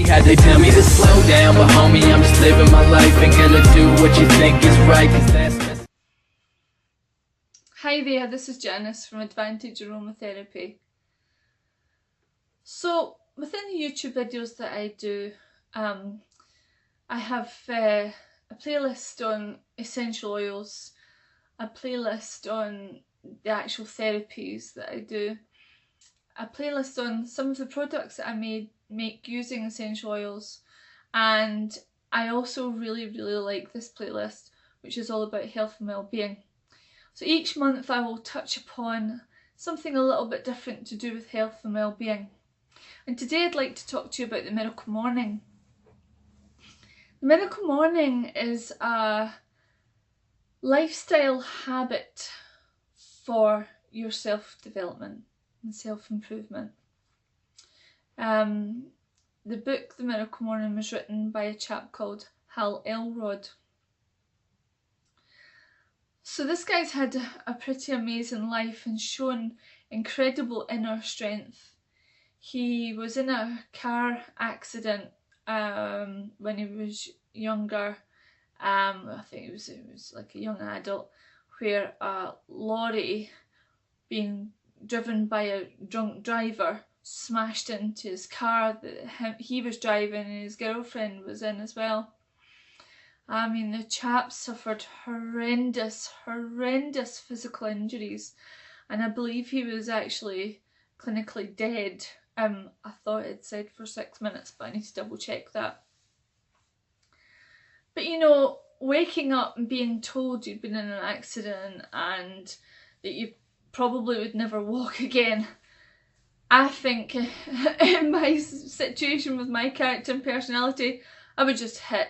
They tell me to slow down, but homie, I'm just living my life and gonna do what you think is right, 'cause that's... Hi there, this is Janice from Advantage Aromatherapy. So within the YouTube videos that I do, I have a playlist on essential oils, a playlist on the actual therapies that I do, a playlist on some of the products that I make using essential oils, and I also really like this playlist, which is all about health and well-being. So each month I will touch upon something a little bit different to do with health and well-being. And today I'd like to talk to you about the miracle morning. The miracle morning is a lifestyle habit for your self-development and self-improvement. The book The Miracle Morning was written by a chap called Hal Elrod. So this guy's had a pretty amazing life and shown incredible inner strength. He was in a car accident when he was younger. I think it was like a young adult, where a lorry being driven by a drunk driver smashed into his car that he was driving and his girlfriend was in as well. I mean, the chap suffered horrendous physical injuries, and I believe he was actually clinically dead. I thought it said for 6 minutes, but I need to double check that. But you know, waking up and being told you'd been in an accident and that you probably would never walk again, I think in my situation with my character and personality, I would just hit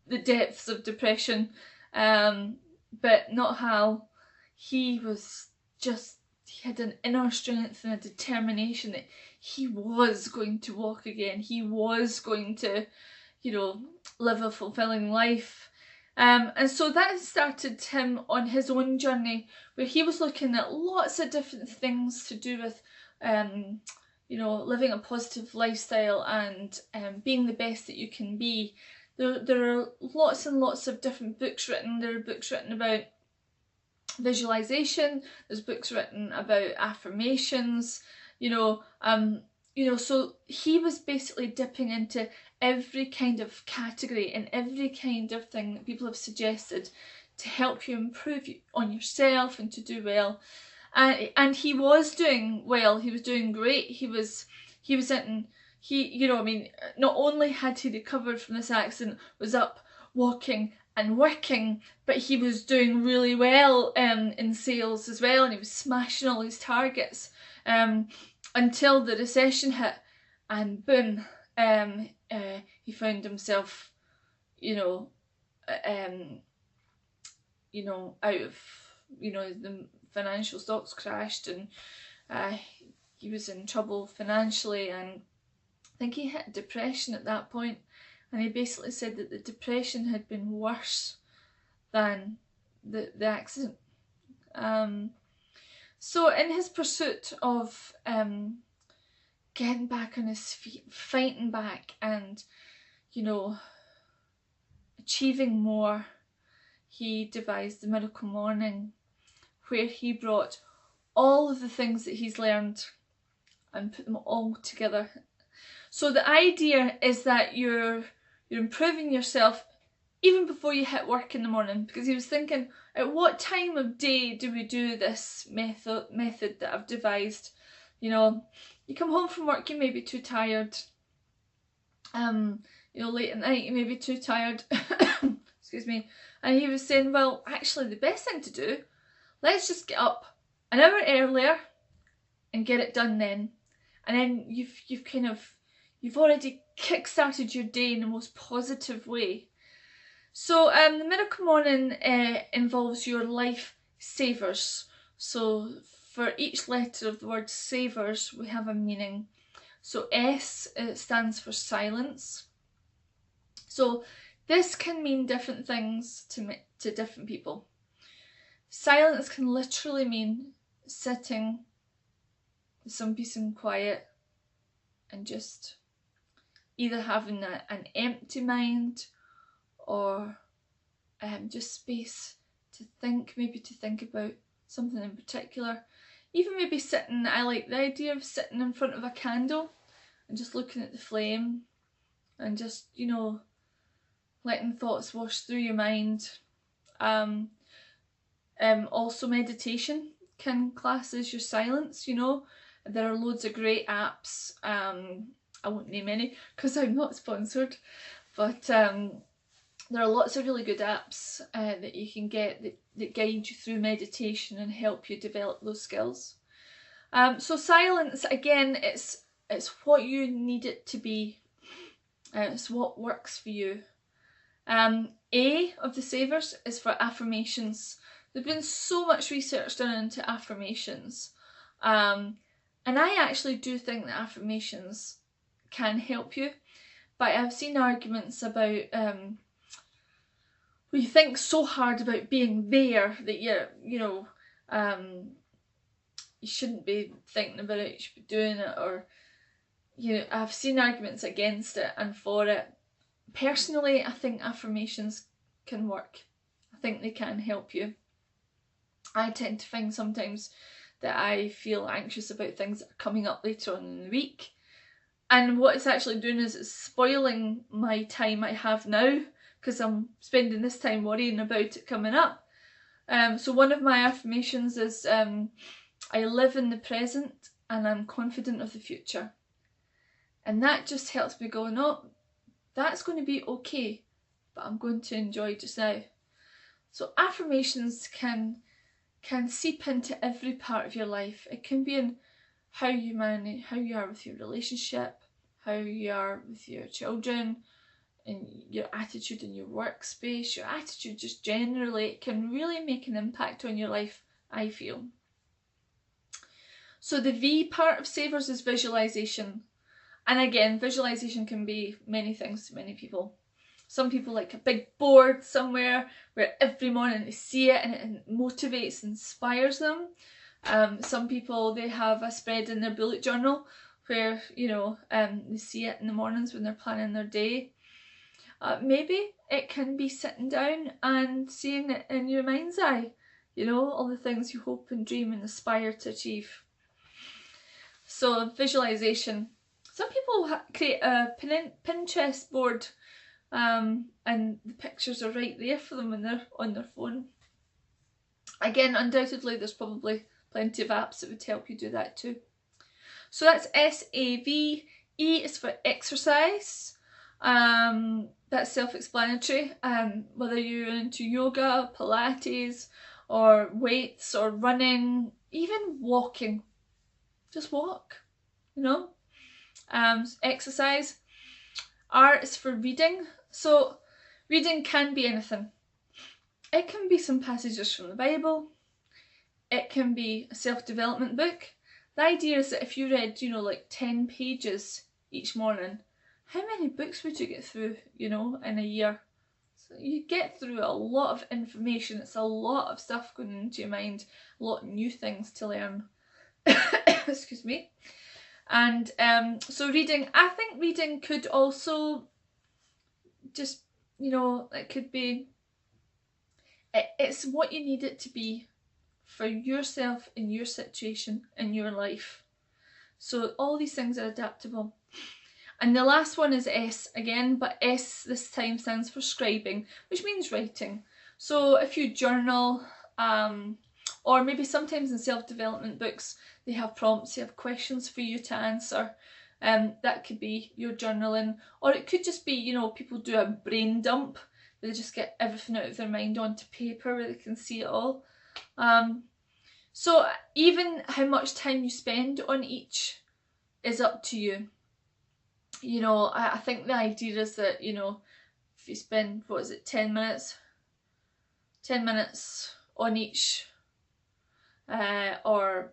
the depths of depression. But not Hal. He had an inner strength and a determination that he was going to walk again. He was going to, you know, live a fulfilling life. And so that started him on his own journey, where he was looking at lots of different things to do with you know, living a positive lifestyle and being the best that you can be. There are lots and lots of different books written. There are books written about visualization, there's books written about affirmations, so he was basically dipping into every kind of category and every kind of thing that people have suggested to help you improve on yourself and to do well. And he was doing well. He was doing great. Not only had he recovered from this accident, was up, walking and working, but he was doing really well in sales as well, and he was smashing all his targets until the recession hit, and boom, he found himself, out of, the financial stocks crashed, and he was in trouble financially, and I think he hit depression at that point, and he basically said that the depression had been worse than the accident. So in his pursuit of getting back on his feet, fighting back, and achieving more, he devised the Miracle Morning, where he brought all of the things that he's learned and put them all together. So the idea is that you're improving yourself even before you hit work in the morning, because he was thinking, at what time of day do we do this method that I've devised? You come home from work, you may be too tired. Late at night, you may be too tired. Excuse me. And he was saying, well, actually the best thing to do, let's just get up an hour earlier and get it done then. And then you've already kick-started your day in the most positive way. So the Miracle Morning involves your life savers. So for each letter of the word savers, we have a meaning. So S stands for silence. So this can mean different things to different people. Silence can literally mean sitting with some peace and quiet and just either having an empty mind, or just space to think, maybe to think about something in particular. Even maybe sitting, I like the idea of sitting in front of a candle and just looking at the flame and just, you know, letting thoughts wash through your mind. Also meditation can class as your silence, you know. There are loads of great apps. I won't name any because I'm not sponsored, but there are lots of really good apps that you can get that guide you through meditation and help you develop those skills. So silence, again, it's what you need it to be. It's what works for you. A of the savers is for affirmations. There's been so much research done into affirmations. And I actually do think that affirmations can help you. But I've seen arguments about we think so hard about being there that you shouldn't be thinking about it, you should be doing it, or I've seen arguments against it and for it. Personally, I think affirmations can work. I think they can help you. I tend to find sometimes that I feel anxious about things that are coming up later on in the week, and what it's actually doing is it's spoiling my time I have now, because I'm spending this time worrying about it coming up. So one of my affirmations is I live in the present and I'm confident of the future. And that just helps me go, no, that's going to be okay, but I'm going to enjoy just now. So affirmations can seep into every part of your life. It can be in how you manage, how you are with your relationship, how you are with your children, and your attitude in your workspace, your attitude just generally. It can really make an impact on your life, I feel. So the V part of savers is visualization. And again, visualization can be many things to many people. Some people like a big board somewhere where every morning they see it and it motivates, inspires them. Some people, they have a spread in their bullet journal where, they see it in the mornings when they're planning their day. Maybe it can be sitting down and seeing it in your mind's eye, all the things you hope and dream and aspire to achieve. So visualization. Some people create a Pinterest board and the pictures are right there for them when they're on their phone. Again, undoubtedly there's probably plenty of apps that would help you do that too. So that's SAV. E is for exercise. That's self-explanatory. Whether you're into yoga, Pilates, or weights, or running, even walking. Just walk, exercise. R is for reading. So reading can be anything. It can be some passages from the Bible. It can be a self-development book. The idea is that if you read, like 10 pages each morning, how many books would you get through, in a year? So you get through a lot of information. It's a lot of stuff going into your mind, a lot of new things to learn. Excuse me. And so reading, I think reading could also just, it could be, it's what you need it to be for yourself in your situation in your life. So all these things are adaptable. And the last one is S again, but S this time stands for scribing, which means writing. So if you journal, or maybe sometimes in self-development books they have prompts, they have questions for you to answer. That could be your journaling, or it could just be, people do a brain dump where they just get everything out of their mind onto paper where they can see it all. So even how much time you spend on each is up to you. I think the idea is that, if you spend, 10 minutes? 10 minutes on each, or,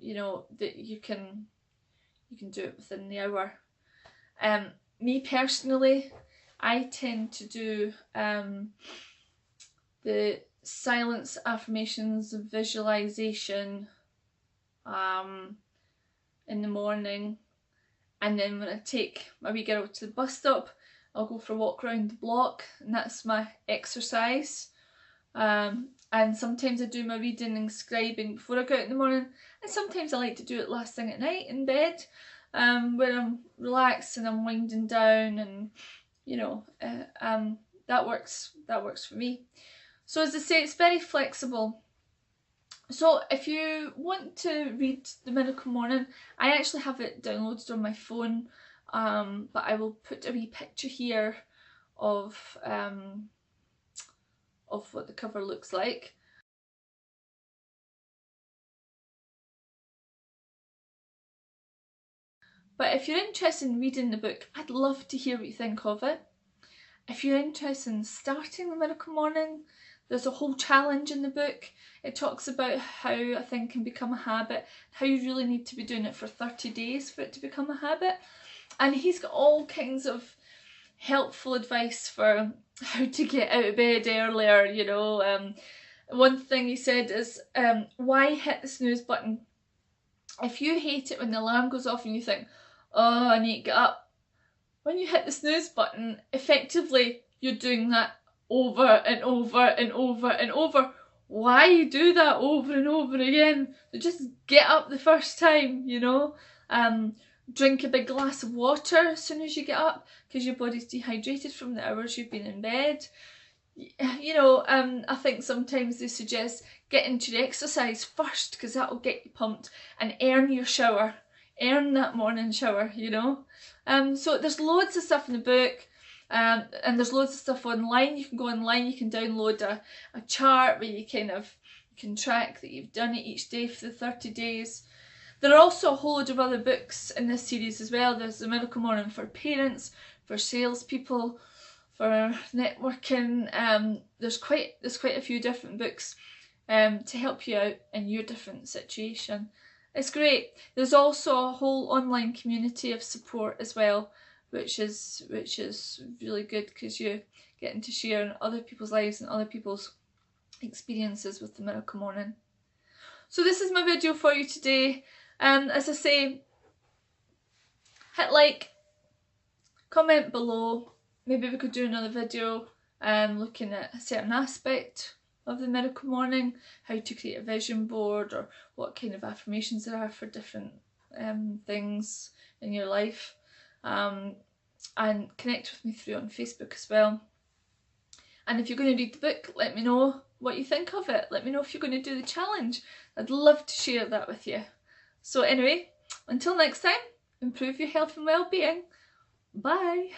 that you can do it within the hour. Me personally, I tend to do the silence, affirmations, visualization in the morning. and then when I take my wee girl to the bus stop, I'll go for a walk around the block, and that's my exercise. And sometimes I do my reading and scribing before I go out in the morning, and sometimes I like to do it last thing at night in bed, where I'm relaxed and I'm winding down, and you know, that works for me. So as I say, it's very flexible. So if you want to read The Miracle Morning, I actually have it downloaded on my phone, but I will put a wee picture here of what the cover looks like. But if you're interested in reading the book, I'd love to hear what you think of it. If you're interested in starting The Miracle Morning, there's a whole challenge in the book. It talks about how a thing can become a habit, how you really need to be doing it for 30 days for it to become a habit. And he's got all kinds of helpful advice for how to get out of bed earlier, you know. One thing he said is, why hit the snooze button? If you hate it when the alarm goes off and you think, oh, I need to get up, when you hit the snooze button, effectively you're doing that over and over and over and over. Why do that over and over again? So just get up the first time, you know. Drink a big glass of water as soon as you get up, because your body's dehydrated from the hours you've been in bed. You know, I think sometimes they suggest get into the exercise first, because that will get you pumped, and earn your shower. Earn that morning shower, you know. So there's loads of stuff in the book, and there's loads of stuff online. You can go online, you can download a chart where you can track that you've done it each day for the 30 days. There are also a whole load of other books in this series as well. There's The Miracle Morning for parents, for salespeople, for networking. There's quite a few different books to help you out in your different situation. It's great. There's also a whole online community of support as well, which is really good, because you're getting to share in other people's lives and other people's experiences with The Miracle Morning. So this is my video for you today. As I say, hit like, comment below. Maybe we could do another video looking at a certain aspect of The Miracle Morning, how to create a vision board, or what kind of affirmations there are for different things in your life. And connect with me through on Facebook as well. And if you're going to read the book, let me know what you think of it. Let me know if you're going to do the challenge. I'd love to share that with you. So anyway, until next time, improve your health and well-being. Bye!